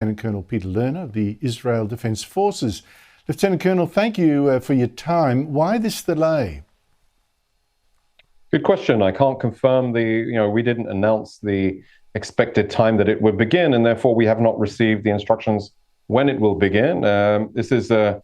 Lieutenant Colonel Peter Lerner of the Israel Defence Forces. Lieutenant Colonel, thank you for your time. Why this delay? Good question. I can't confirm we didn't announce the expected time that it would begin, and therefore we have not received the instructions when it will begin. This is the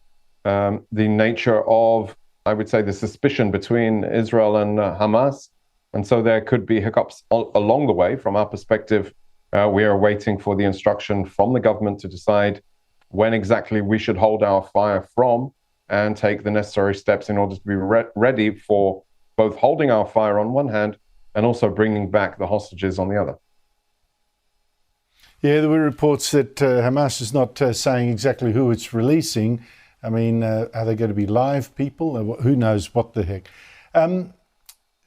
nature of, I would say, the suspicion between Israel and Hamas. And so there could be hiccups along the way. From our perspective, we are waiting for the instruction from the government to decide when exactly we should hold our fire from and take the necessary steps in order to be ready for both holding our fire on one hand and also bringing back the hostages on the other. Yeah, there were reports that Hamas is not saying exactly who it's releasing. I mean, are they going to be live people? Who knows what the heck?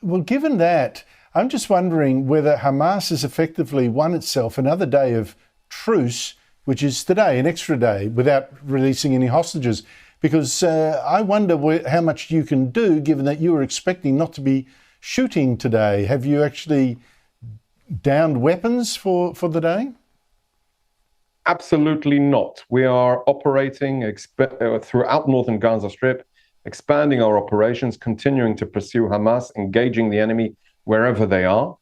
Well, given that, I'm just wondering whether Hamas has effectively won itself another day of truce, which is today, an extra day, without releasing any hostages. Because I wonder how much you can do, given that you were expecting not to be shooting today. Have you actually downed weapons for the day? Absolutely not. We are operating throughout northern Gaza Strip, expanding our operations, continuing to pursue Hamas, engaging the enemy wherever they are.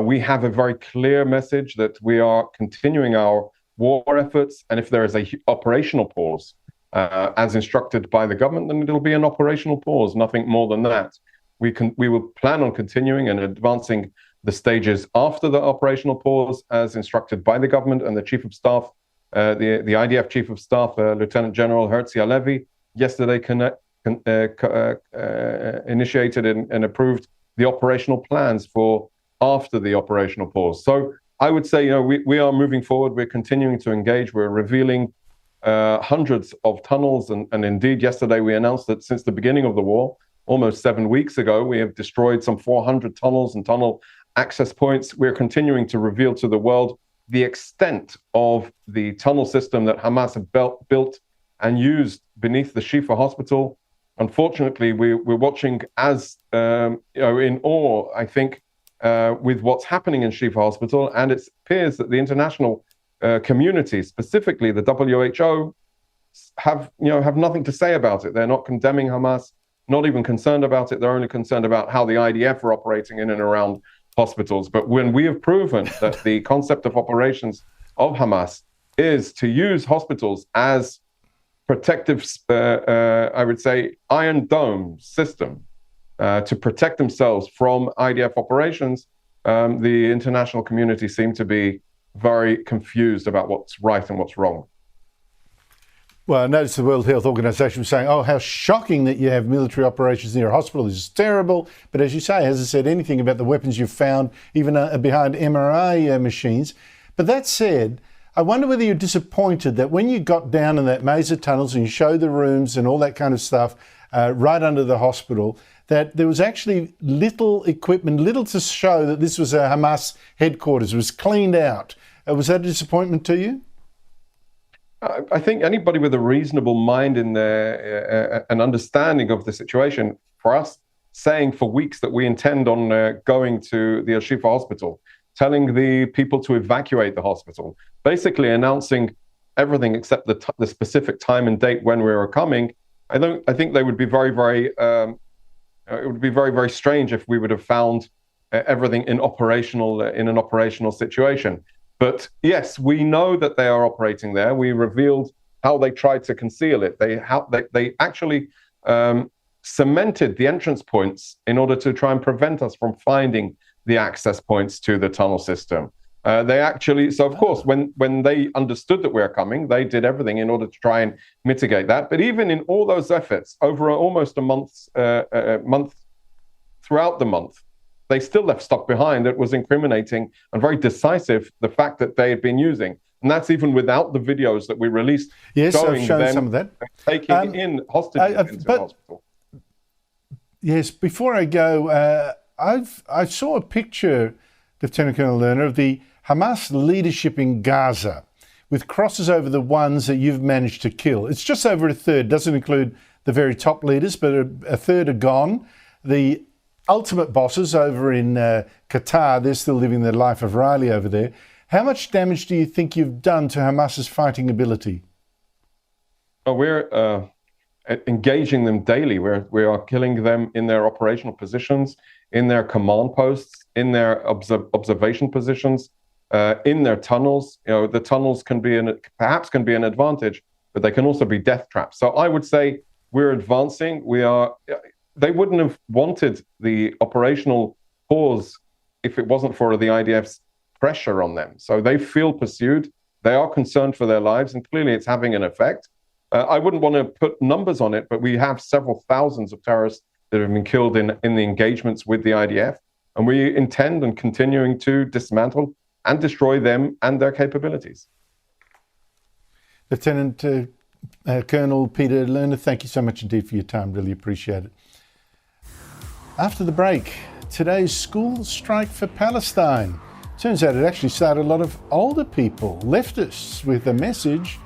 We have a very clear message that we are continuing our war efforts, and if there is an operational pause, as instructed by the government, then it'll be an operational pause, nothing more than that. We will plan on continuing and advancing the stages after the operational pause, as instructed by the government and the Chief of Staff, the IDF Chief of Staff, Lieutenant General Herzi Halevi, yesterday initiated and approved the operational plans for after the operational pause. So I would say, we are moving forward. We're continuing to engage. We're revealing hundreds of tunnels. And indeed, yesterday we announced that since the beginning of the war, almost 7 weeks ago, we have destroyed some 400 tunnels and tunnel access points. We're continuing to reveal to the world the extent of the tunnel system that Hamas have built and used beneath the Shifa hospital. Unfortunately, we're watching as in awe, I think, with what's happening in Shifa hospital, and it appears that the international community, specifically the WHO, have nothing to say about it. They're not condemning Hamas, not even concerned about it. They're only concerned about how the IDF are operating in and around hospitals. But when we have proven that the concept of operations of Hamas is to use hospitals as protective, I would say, Iron Dome system to protect themselves from IDF operations, the international community seem to be very confused about what's right and what's wrong. Well, I noticed the World Health Organization was saying, oh, how shocking that you have military operations near a hospital. This is terrible. But as you say, hasn't said anything about the weapons you've found, even behind MRI machines. But that said, I wonder whether you're disappointed that when you got down in that maze of tunnels and you showed the rooms and all that kind of stuff right under the hospital, that there was actually little equipment, little to show that this was a Hamas headquarters. It was cleaned out. Was that a disappointment to you? I think anybody with a reasonable mind in an understanding of the situation, for us, saying for weeks that we intend on going to the Al-Shifa hospital, telling the people to evacuate the hospital, basically announcing everything except the specific time and date when we were coming. I think they would be very, very. It would be very, very strange if we would have found everything in an operational situation. But yes, we know that they are operating there. We revealed how they tried to conceal it. They actually cemented the entrance points in order to try and prevent us from finding the access points to the tunnel system. So of course, when they understood that we're coming, they did everything in order to try and mitigate that. But even in all those efforts, over almost a month, throughout the month, they still left stuff behind that was incriminating and very decisive, the fact that they had been using. And that's even without the videos that we released. Yes, I've shown some of that. Taking in hostages into the hospital. Yes, before I go, I saw a picture, Lieutenant Colonel Lerner, of the Hamas leadership in Gaza with crosses over the ones that you've managed to kill. It's just over a third, doesn't include the very top leaders, but a third are gone. The ultimate bosses over in Qatar, they're still living their life of Riley over there. How much damage do you think you've done to Hamas's fighting ability? We're engaging them daily. We are killing them in their operational positions, in their command posts, in their observation positions, in their tunnels. The tunnels perhaps can be an advantage, but they can also be death traps. So I would say we're advancing. They wouldn't have wanted the operational pause if it wasn't for the IDF's pressure on them. So they feel pursued. They are concerned for their lives, and clearly it's having an effect. I wouldn't want to put numbers on it, but we have several thousands of terrorists that have been killed in the engagements with the IDF, and we intend and continuing to dismantle and destroy them and their capabilities. Lieutenant Colonel Peter Lerner, thank you so much indeed for your time. Really appreciate it. After the break, today's school strike for Palestine. Turns out it actually started a lot of older people, leftists, with a message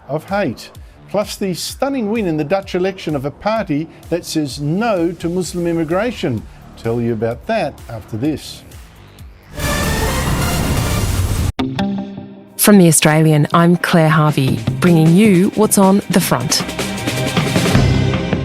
of hate. Plus the stunning win in the Dutch election of a party that says no to Muslim immigration. Tell you about that after this. From The Australian, I'm Claire Harvey, bringing you what's on the front.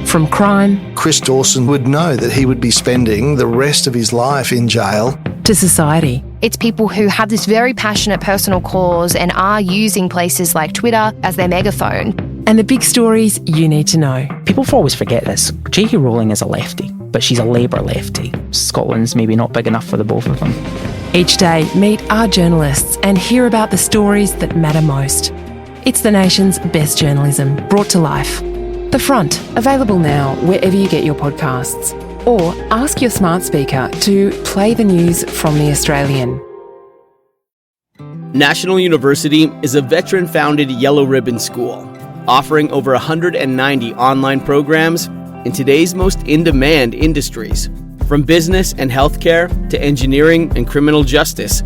From crime... Chris Dawson would know that he would be spending the rest of his life in jail. To society. It's people who have this very passionate personal cause and are using places like Twitter as their megaphone. And the big stories you need to know. People always forget this. J.K. Rowling is a lefty, but she's a Labour lefty. Scotland's maybe not big enough for the both of them. Each day, meet our journalists and hear about the stories that matter most. It's the nation's best journalism, brought to life. The Front, available now wherever you get your podcasts. Or ask your smart speaker to play the news from The Australian. National University is a veteran-founded yellow ribbon school, offering over 190 online programs in today's most in-demand industries. From business and healthcare to engineering and criminal justice,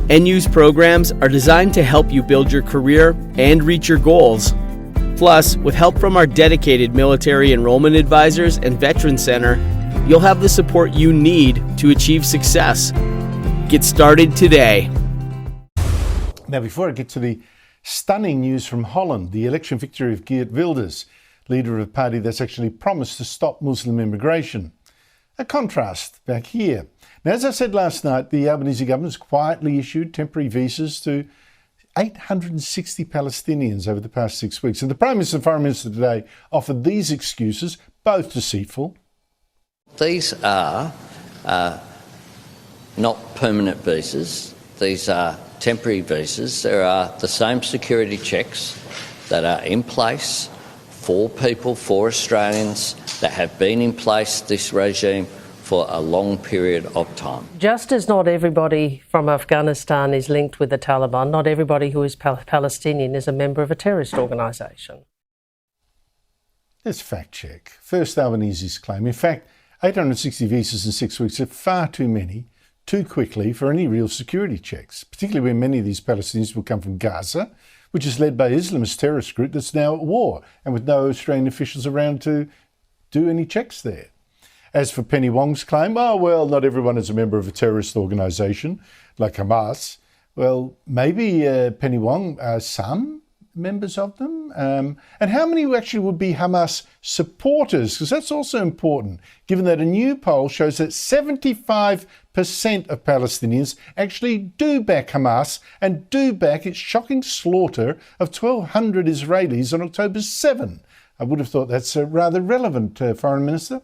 NU's programs are designed to help you build your career and reach your goals. Plus, with help from our dedicated military enrollment advisors and Veterans Center, you'll have the support you need to achieve success. Get started today. Now, before I get to the stunning news from Holland, the election victory of Geert Wilders, leader of a party that's actually promised to stop Muslim immigration. A contrast back here. Now, as I said last night, the Albanese government has quietly issued temporary visas to 860 Palestinians over the past 6 weeks. And the Prime Minister and Foreign Minister today offered these excuses, both deceitful. These are not permanent visas. These are temporary visas. There are the same security checks that are in place for people, for Australians, that have been in place, this regime, for a long period of time. Just as not everybody from Afghanistan is linked with the Taliban, not everybody who is Palestinian is a member of a terrorist organisation. Let's fact check. First, Albanese's claim. In fact, 860 visas in 6 weeks are far too many, too quickly for any real security checks, particularly when many of these Palestinians will come from Gaza, which is led by an Islamist terrorist group that's now at war and with no Australian officials around to do any checks there. As for Penny Wong's claim, not everyone is a member of a terrorist organisation like Hamas. Well, maybe Penny Wong, some members of them. And how many actually would be Hamas supporters? Because that's also important, given that a new poll shows that 75% of Palestinians actually do back Hamas and do back its shocking slaughter of 1,200 Israelis on October 7. I would have thought that's rather relevant, Foreign Minister.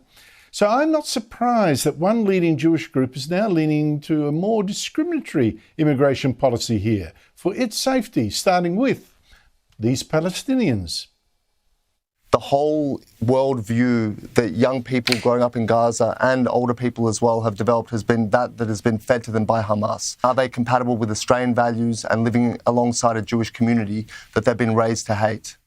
So I'm not surprised that one leading Jewish group is now leaning to a more discriminatory immigration policy here for its safety, starting with these Palestinians. The whole worldview that young people growing up in Gaza and older people as well have developed has been that has been fed to them by Hamas. Are they compatible with Australian values and living alongside a Jewish community that they've been raised to hate?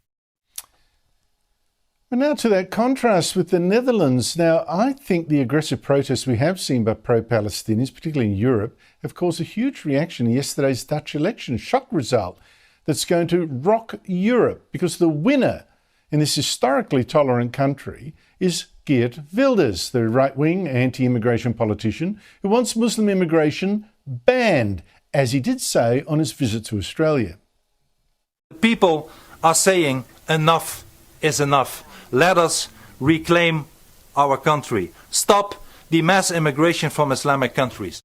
And now to that contrast with the Netherlands. Now, I think the aggressive protests we have seen by pro-Palestinians, particularly in Europe, have caused a huge reaction in yesterday's Dutch election. Shock result that's going to rock Europe, because the winner in this historically tolerant country is Geert Wilders, the right-wing anti-immigration politician who wants Muslim immigration banned as he did say on his visit to Australia. People are saying enough is enough. Let us reclaim our country. Stop the mass immigration from Islamic countries.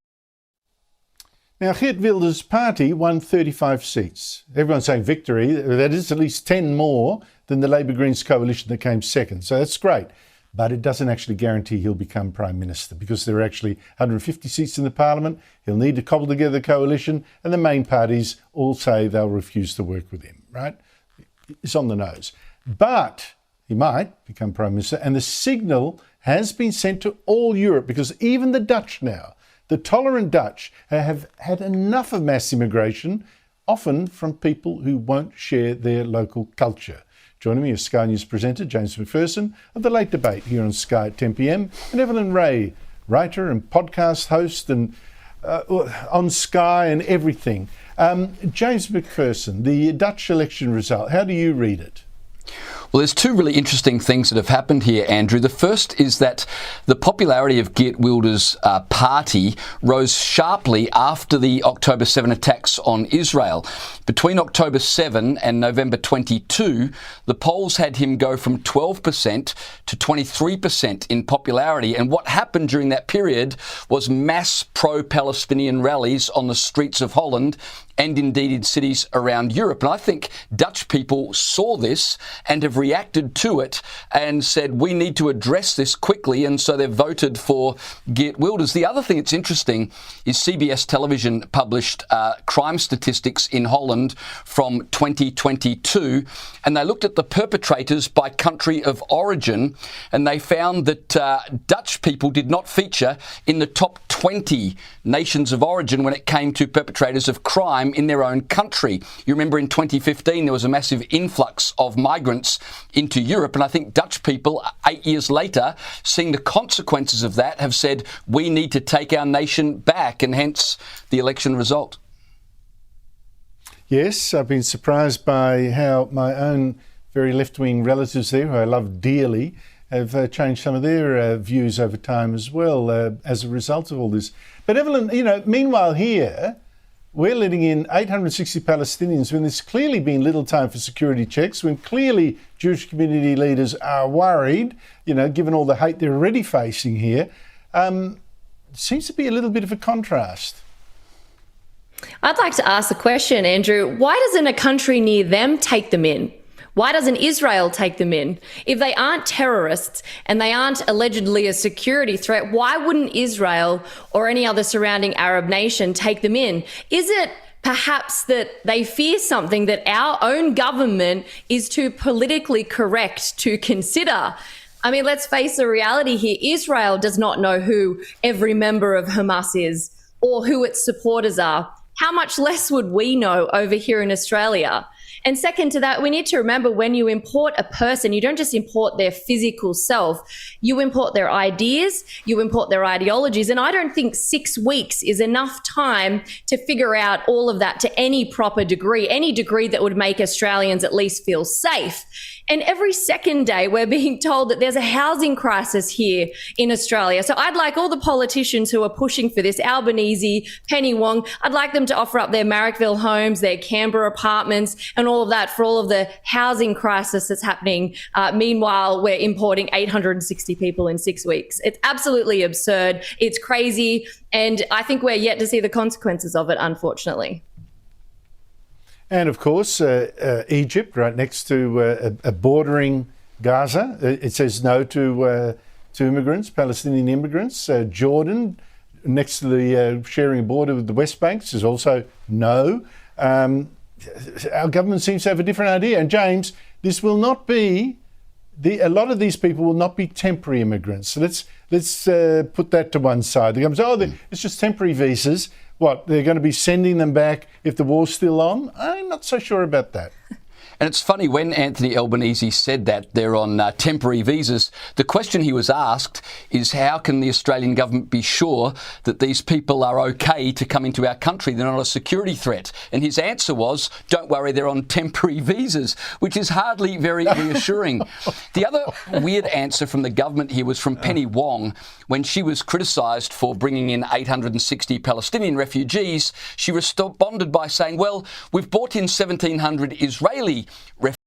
Now, Geert Wilders' party won 35 seats. Everyone's saying victory. That is at least 10 more than the Labour Greens coalition that came second. So that's great. But it doesn't actually guarantee he'll become Prime Minister, because there are actually 150 seats in the Parliament. He'll need to cobble together a coalition, and the main parties all say they'll refuse to work with him, right? It's on the nose. But he might become Prime Minister, and the signal has been sent to all Europe, because even the Dutch now, the tolerant Dutch, have had enough of mass immigration, often from people who won't share their local culture. Joining me is Sky News presenter James McPherson of The Late Debate here on Sky at 10 p.m, and Evelyn Ray, writer and podcast host and on Sky and everything. James McPherson, the Dutch election result, how do you read it? Well, there's two really interesting things that have happened here, Andrew. The first is that the popularity of Geert Wilders' party rose sharply after the October 7 attacks on Israel. Between October 7 and November 22, the polls had him go from 12% to 23% in popularity. And what happened during that period was mass pro-Palestinian rallies on the streets of Holland and indeed in cities around Europe. And I think Dutch people saw this and have reacted to it and said, we need to address this quickly, and so they've voted for Geert Wilders. The other thing that's interesting is CBS television published crime statistics in Holland from 2022, and they looked at the perpetrators by country of origin, and they found that Dutch people did not feature in the top 20 nations of origin when it came to perpetrators of crime in their own country. You remember in 2015 there was a massive influx of migrants into Europe, and I think Dutch people 8 years later, seeing the consequences of that, have said we need to take our nation back, and hence the election result. Yes, I've been surprised by how my own very left-wing relatives there, who I love dearly, have changed some of their views over time as well as a result of all this. But Evelyn, meanwhile here, we're letting in 860 Palestinians when there's clearly been little time for security checks, when clearly Jewish community leaders are worried, given all the hate they're already facing here. Seems to be a little bit of a contrast. I'd like to ask the question, Andrew, why doesn't a country near them take them in? Why doesn't Israel take them in? If they aren't terrorists and they aren't allegedly a security threat, why wouldn't Israel or any other surrounding Arab nation take them in? Is it perhaps that they fear something that our own government is too politically correct to consider? I mean, let's face the reality here. Israel does not know who every member of Hamas is or who its supporters are. How much less would we know over here in Australia? And second to that, we need to remember, when you import a person, you don't just import their physical self, you import their ideas, you import their ideologies. And I don't think 6 weeks is enough time to figure out all of that to any proper degree, any degree that would make Australians at least feel safe. And every second day, we're being told that there's a housing crisis here in Australia. So I'd like all the politicians who are pushing for this, Albanese, Penny Wong, I'd like them to offer up their Marrickville homes, their Canberra apartments, and all of that for all of the housing crisis that's happening. Meanwhile, we're importing 860 people in 6 weeks. It's absolutely absurd. It's crazy. And I think we're yet to see the consequences of it, unfortunately. And of course, Egypt, right next to a bordering Gaza, it says no to immigrants, Palestinian immigrants. Jordan, next to the sharing a border with the West Bank, says also no. Our government seems to have a different idea. And James, this will not be a lot of these people will not be temporary immigrants. So let's put that to one side. The government says, it's just temporary visas. What, they're going to be sending them back if the war's still on? I'm not so sure about that. And it's funny, when Anthony Albanese said that they're on temporary visas, the question he was asked is, how can the Australian government be sure that these people are okay to come into our country? They're not a security threat. And his answer was, don't worry, they're on temporary visas, which is hardly very reassuring. The other weird answer from the government here was from Penny Wong. When she was criticised for bringing in 860 Palestinian refugees, she responded by saying, well, we've brought in 1,700 Israeli refugees.